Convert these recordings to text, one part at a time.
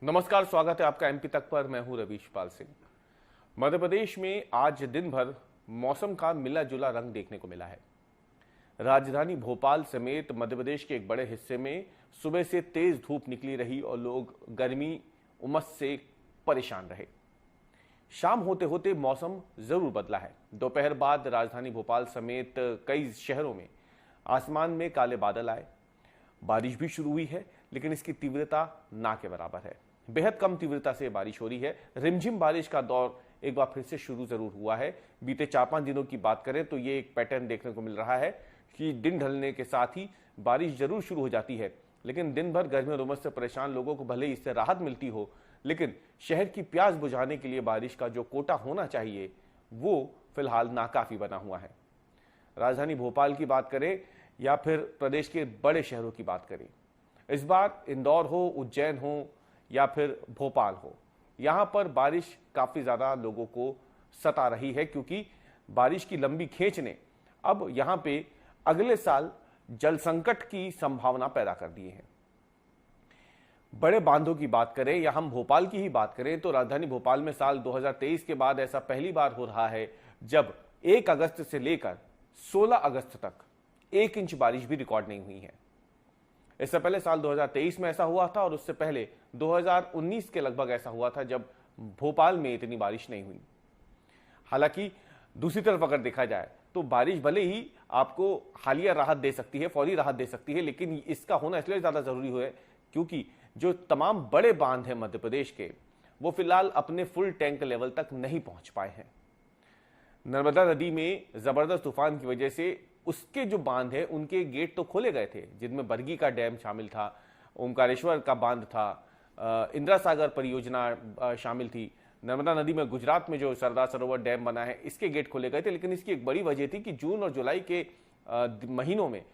नमस्कार, स्वागत है आपका एमपी तक पर। मैं हूं रवीश पाल सिंह। मध्य प्रदेश में आज दिन भर मौसम का मिला जुला रंग देखने को मिला है। राजधानी भोपाल समेत मध्य प्रदेश के एक बड़े हिस्से में सुबह से तेज धूप निकली रही और लोग गर्मी उमस से परेशान रहे। शाम होते होते मौसम जरूर बदला है। दोपहर बाद राजधानी भोपाल समेत कई शहरों में आसमान में काले बादल आए। बारिश भी शुरू हुई है, लेकिन इसकी तीव्रता ना के बराबर है। बेहद कम तीव्रता से बारिश हो रही है। रिमझिम बारिश का दौर एक बार फिर से शुरू जरूर हुआ है। बीते 4-5 दिनों की बात करें तो ये एक पैटर्न देखने को मिल रहा है कि दिन ढलने के साथ ही बारिश जरूर शुरू हो जाती है, लेकिन दिन भर गर्मी और उमस से परेशान लोगों को भले ही इससे राहत मिलती हो, लेकिन शहर की प्यास बुझाने के लिए बारिश का जो कोटा होना चाहिए वो फिलहाल नाकाफी बना हुआ है। राजधानी भोपाल की बात करें या फिर प्रदेश के बड़े शहरों की बात करें, इस बार इंदौर हो, उज्जैन हो या फिर भोपाल हो, यहां पर बारिश काफी ज्यादा लोगों को सता रही है, क्योंकि बारिश की लंबी खींच ने अब यहां पे अगले साल जल संकट की संभावना पैदा कर दी है। बड़े बांधों की बात करें या हम भोपाल की ही बात करें तो राजधानी भोपाल में साल 2023 के बाद ऐसा पहली बार हो रहा है जब 1 अगस्त से लेकर 16 अगस्त तक 1 इंच बारिश भी रिकॉर्ड नहीं हुई है। इससे पहले साल 2023 में ऐसा हुआ था और उससे पहले 2019 के लगभग ऐसा हुआ था जब भोपाल में इतनी बारिश नहीं हुई। हालांकि दूसरी तरफ अगर देखा जाए तो बारिश भले ही आपको हालिया राहत दे सकती है, फौरी राहत दे सकती है, लेकिन इसका होना इसलिए ज्यादा जरूरी है क्योंकि जो तमाम बड़े बांध हैं मध्य प्रदेश के, वो फिलहाल अपने फुल टैंक लेवल तक नहीं पहुंच पाए हैं। नर्मदा नदी में जबरदस्त तूफान की वजह से उसके जो बांध है उनके गेट तो खोले गए थे, जिनमें बरगी का डैम शामिल था, ओमकारेश्वर का बांध था, इंदिरा सागर परियोजना शामिल थी। नर्मदा नदी में गुजरात में जो सरदार सरोवर डैम बना है इसके गेट खोले गए थे, लेकिन इसकी एक बड़ी वजह थी कि जून और जुलाई के महीनों में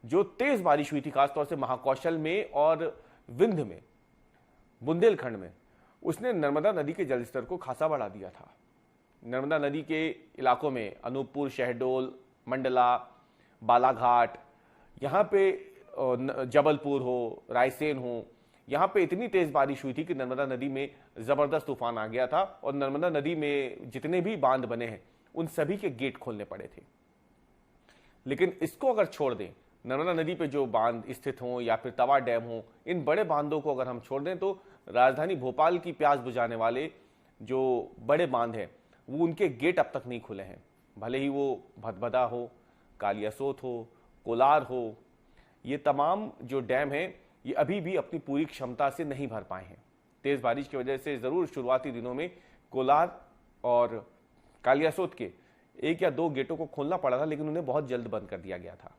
जो तेज बारिश हुई थी, खासतौर से महाकौशल में और विंध्य में, बुंदेलखंड में, उसने नर्मदा नदी के जलस्तर को खासा बढ़ा दिया था। नर्मदा नदी के इलाकों में अनूपपुर, शहडोल, मंडला, बालाघाट, यहाँ पे जबलपुर हो, रायसेन हो, यहाँ पे इतनी तेज बारिश हुई थी कि नर्मदा नदी में जबरदस्त तूफान आ गया था और नर्मदा नदी में जितने भी बांध बने हैं उन सभी के गेट खोलने पड़े थे। लेकिन इसको अगर छोड़ दें, नर्मदा नदी पे जो बांध स्थित हों या फिर तवा डैम हो, इन बड़े बांधों को अगर हम छोड़ दें तो राजधानी भोपाल की प्यास बुझाने वाले जो बड़े बांध हैं वो उनके गेट अब तक नहीं खुले हैं। भले ही वो भदभदा हो, कालियासोत हो, कोलार हो, ये तमाम जो डैम हैं ये अभी भी अपनी पूरी क्षमता से नहीं भर पाए हैं। तेज बारिश की वजह से जरूर शुरुआती दिनों में कोलार और कालियासोत के 1 या 2 गेटों को खोलना पड़ा था, लेकिन उन्हें बहुत जल्द बंद कर दिया गया था।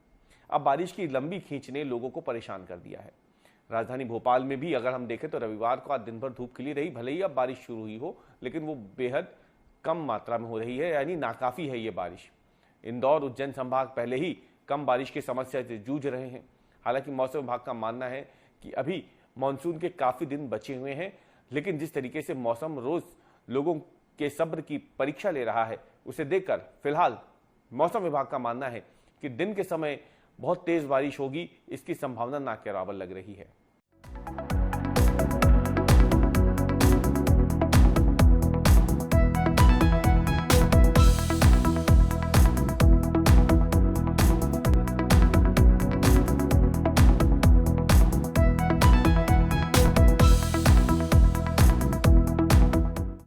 अब बारिश की लंबी खींच ने लोगों को परेशान कर दिया है। राजधानी भोपाल में भी अगर हम देखें तो रविवार को आज दिन भर धूप खिली रही, भले ही अब बारिश शुरू हुई हो, लेकिन वो बेहद कम मात्रा में हो रही है, यानी नाकाफी है ये बारिश। इंदौर, उज्जैन संभाग पहले ही कम बारिश की समस्या से जूझ रहे हैं। हालांकि मौसम विभाग का मानना है कि अभी मानसून के काफी दिन बचे हुए हैं, लेकिन जिस तरीके से मौसम रोज लोगों के सब्र की परीक्षा ले रहा है, उसे देखकर फिलहाल मौसम विभाग का मानना है कि दिन के समय बहुत तेज बारिश होगी, इसकी संभावना ना के बराबर लग रही है।